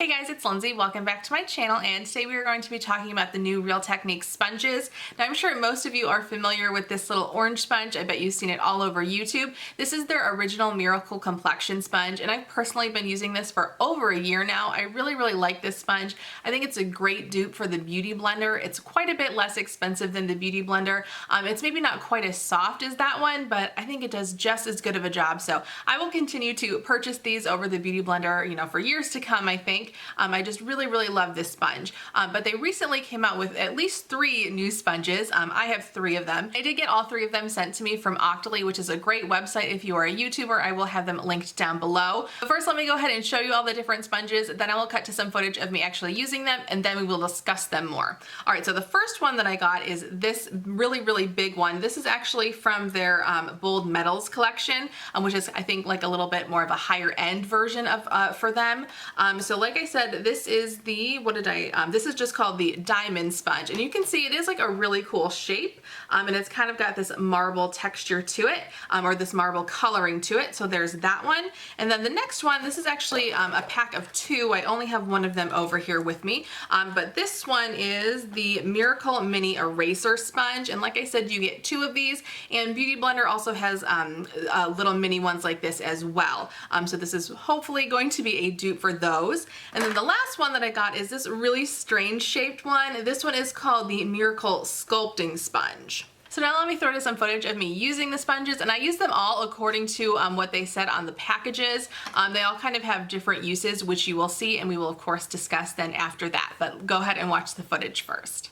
Hey guys, it's Lindsay. Welcome back to my channel, and today we are going to be talking about the new Real Techniques sponges. Now I'm sure most of you are familiar with this little orange sponge. I bet you've seen it all over YouTube. This is their original Miracle Complexion sponge, and I've personally been using this for over a year now. I really like this sponge. I think it's a great dupe for the Beauty Blender. It's quite a bit less expensive than the Beauty Blender. It's maybe not quite as soft as that one, but I think it does just as good of a job. So I will continue to purchase these over the Beauty Blender, for years to come, I think. I just really love this sponge. But they recently came out with at least 3 new sponges. I have 3 of them. I did get all 3 of them sent to me from Octoly, which is a great website if you are a YouTuber. I will have them linked down below. But first, let me go ahead and show you all the different sponges. Then I will cut to some footage of me actually using them, and then we will discuss them more. All right, so the first one that I got is this really big one. This is actually from their Bold Metals collection, which is, I think, like a little bit more of a higher end version of for them. So like I said, this is the, this is just called the Diamond Sponge, and you can see it is like a really cool shape, and it's kind of got this marble texture to it, or this marble coloring to it. So there's that one, and then the next one, this is actually a pack of 2. I only have one of them over here with me, but this one is the Miracle Mini Eraser Sponge, and like I said, you get 2 of these, and Beauty Blender also has little mini ones like this as well. So this is hopefully going to be a dupe for those. And then the last one that I got is this really strange shaped one. This one is called the Miracle Sculpting Sponge. So now let me throw to some footage of me using the sponges, and I use them all according to what they said on the packages. They all kind of have different uses, which you will see, and we will of course discuss then after that. But go ahead and watch the footage first.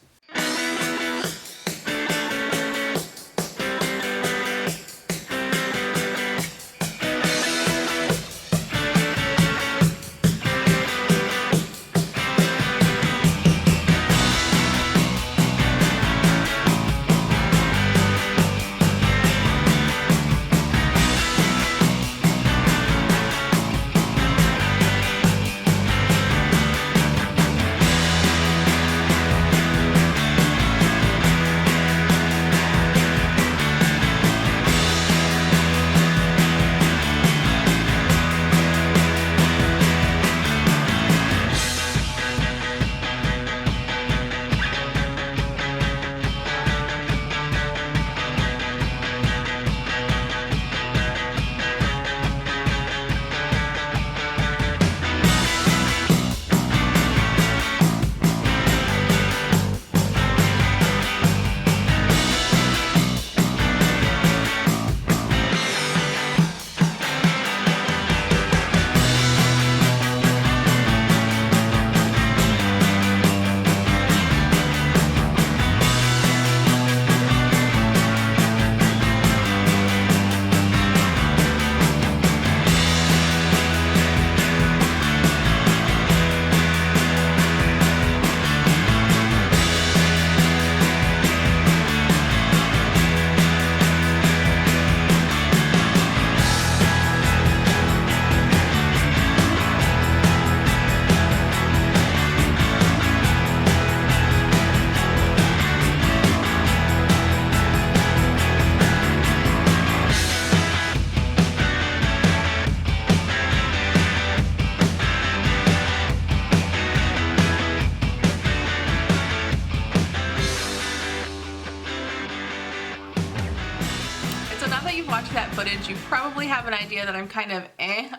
Watch that footage, you probably have an idea that I'm kind of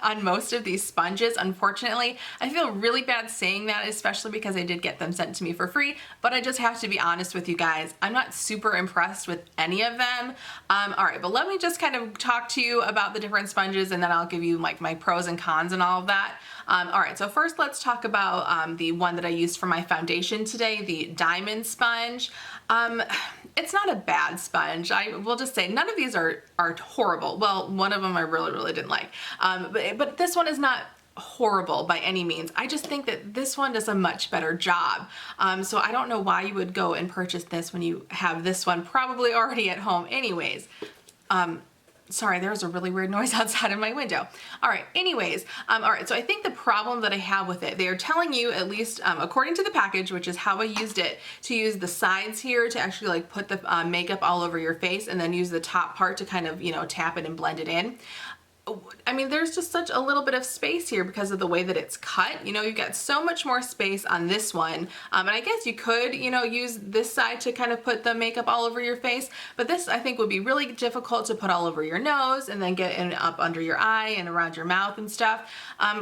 on most of these sponges. Unfortunately, I feel really bad saying that, especially because I did get them sent to me for free, but I just have to be honest with you guys. I'm not super impressed with any of them. All right, but let me just kind of talk to you about the different sponges, and then I'll give you like my pros and cons and all of that. All right, so first let's talk about the one that I used for my foundation today, the Diamond Sponge. It's not a bad sponge. I will just say none of these are horrible. Well, one of them I really didn't like. But this one is not horrible by any means. I just think that this one does a much better job. So I don't know why you would go and purchase this when you have this one probably already at home anyways. Sorry, there's a really weird noise outside of my window. All right, anyways, all right, so I think the problem that I have with it, they are telling you, at least according to the package, which is how I used it, to use the sides here to actually like put the makeup all over your face, and then use the top part to kind of, you know, tap it and blend it in. I mean, there's just such a little bit of space here because of the way that it's cut. You know, you've got so much more space on this one. And I guess you could, you know, use this side to kind of put the makeup all over your face, but this I think would be really difficult to put all over your nose and then get in up under your eye and around your mouth and stuff.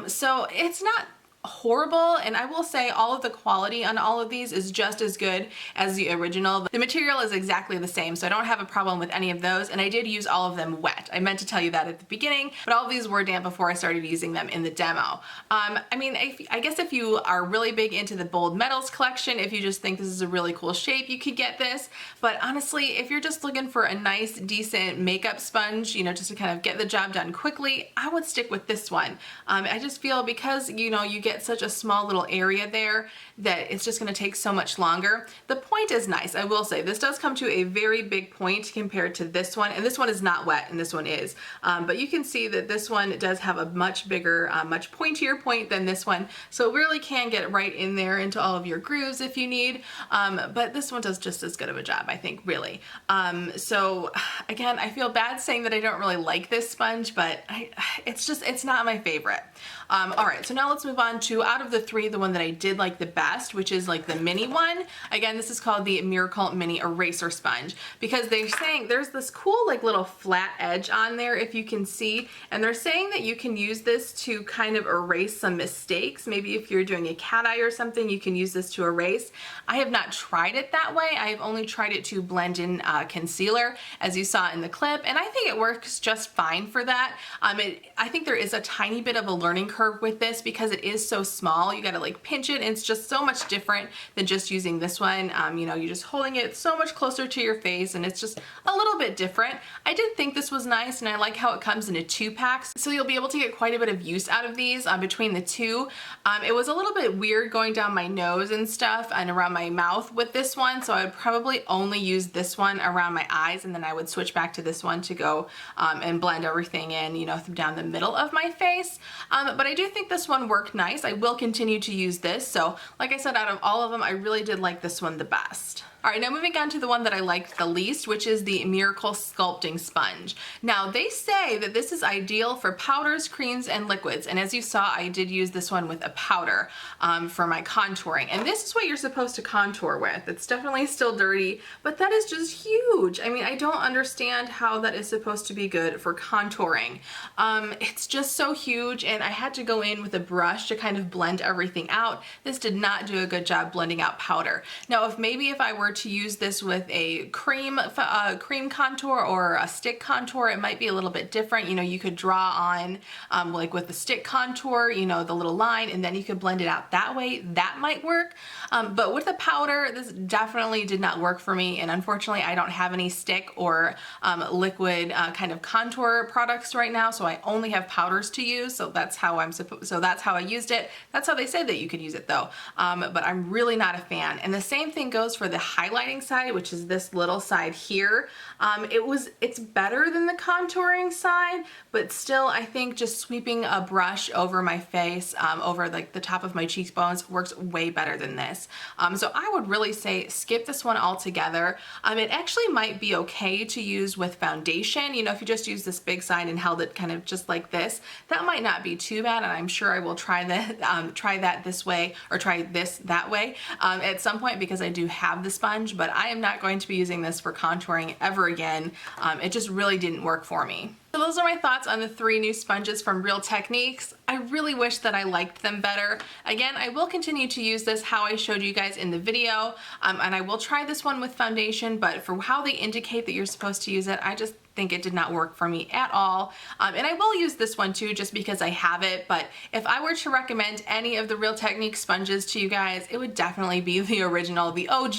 So it's not horrible, and I will say all of the quality on all of these is just as good as the original. The material is exactly the same, so I don't have a problem with any of those, and I did use all of them wet. I meant to tell you that at the beginning, but all of these were damp before I started using them in the demo. I mean, I guess if you are really big into the Bold Metals collection, if you just think this is a really cool shape, you could get this, but honestly, if you're just looking for a nice, decent makeup sponge, you know, just to kind of get the job done quickly, I would stick with this one. I just feel because, you know, you get such a small little area there that it's just going to take so much longer. The point is nice. I will say this does come to a very big point compared to this one, and this one is not wet and this one is, but you can see that this one does have a much bigger, much pointier point than this one, so it really can get right in there into all of your grooves if you need, but this one does just as good of a job, I think, really. So again, I feel bad saying that I don't really like this sponge, but it's not my favorite. All right, so now let's move on to, out of the three, the one that I did like the best, which is like the mini one. Again, this is called the Miracle Mini Eraser Sponge, because they're saying there's this cool like little flat edge on there, if you can see, and they're saying that you can use this to kind of erase some mistakes. Maybe if you're doing a cat eye or something, you can use this to erase. I have not tried it that way. I have only tried it to blend in concealer, as you saw in the clip, and I think it works just fine for that. I think there is a tiny bit of a learning curve with this because it is so small. You gotta like pinch it, and it's just so much different than just using this one. You know, you're just holding it so much closer to your face, and it's just a little bit different. I did think this was nice, and I like how it comes in a 2-pack, so you'll be able to get quite a bit of use out of these between the two. It was a little bit weird going down my nose and stuff and around my mouth with this one, so I would probably only use this one around my eyes, and then I would switch back to this one to go and blend everything in, you know, down the middle of my face. But I do think this one worked nice. I will continue to use this. So like I said, out of all of them, I really did like this one the best. All right, now moving on to the one that I liked the least, which is the Miracle Sculpting Sponge. Now, they say that this is ideal for powders, creams, and liquids. And as you saw, I did use this one with a powder for my contouring. And this is what you're supposed to contour with. It's definitely still dirty, but that is just huge. I mean, I don't understand how that is supposed to be good for contouring. It's just so huge, and I had to go in with a brush to kind of blend everything out. This did not do a good job blending out powder. Now, if I were to use this with a cream contour or a stick contour, it might be a little bit different. You know, you could draw on like with the stick contour, you know, the little line, and then you could blend it out that way. That might work. But with the powder, this definitely did not work for me, and unfortunately I don't have any stick or liquid kind of contour products right now, so I only have powders to use. So that's how I used it. That's how they said that you could use it though. But I'm really not a fan. And the same thing goes for the highlighting side, which is this little side here. It's better than the contouring side, but still I think just sweeping a brush over my face, over like the top of my cheekbones, works way better than this. So I would really say skip this one altogether. It actually might be okay to use with foundation. You know, if you just use this big side and held it kind of just like this, that might not be too bad, and I'm sure I will try that this way, or try this that way at some point, because I do have the sponge, but I am not going to be using this for contouring ever again. It just really didn't work for me. So those are my thoughts on the 3 new sponges from Real Techniques. I really wish that I liked them better. Again, I will continue to use this how I showed you guys in the video, and I will try this one with foundation, but for how they indicate that you're supposed to use it, I just think it did not work for me at all. And I will use this one too, just because I have it, but if I were to recommend any of the Real Techniques sponges to you guys, it would definitely be the original, the OG.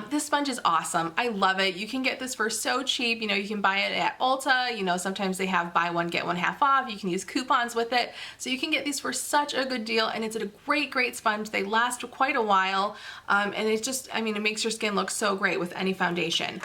This sponge is awesome. I love it. You can get this for so cheap. You know, you can buy it at Ulta. You know, sometimes they have buy one, get one half off. You can use coupons with it. So you can get these for such a good deal, and it's a great sponge. They last quite a while, and it just, I mean, it makes your skin look so great with any foundation.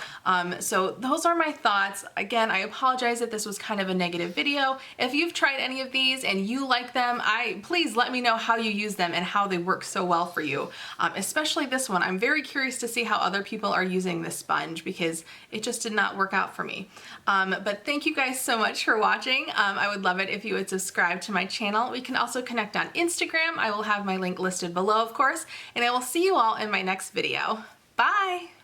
So those are my thoughts. Again, I apologize if this was kind of a negative video. If you've tried any of these and you like them, please let me know how you use them and how they work so well for you. Especially this one. I'm very curious to see how other people are using this sponge, because it just did not work out for me. But thank you guys guys so much for watching. I would love it if you would subscribe to my channel. We can also connect on Instagram. I will have my link listed below, of course, and I will see you all in my next video. Bye!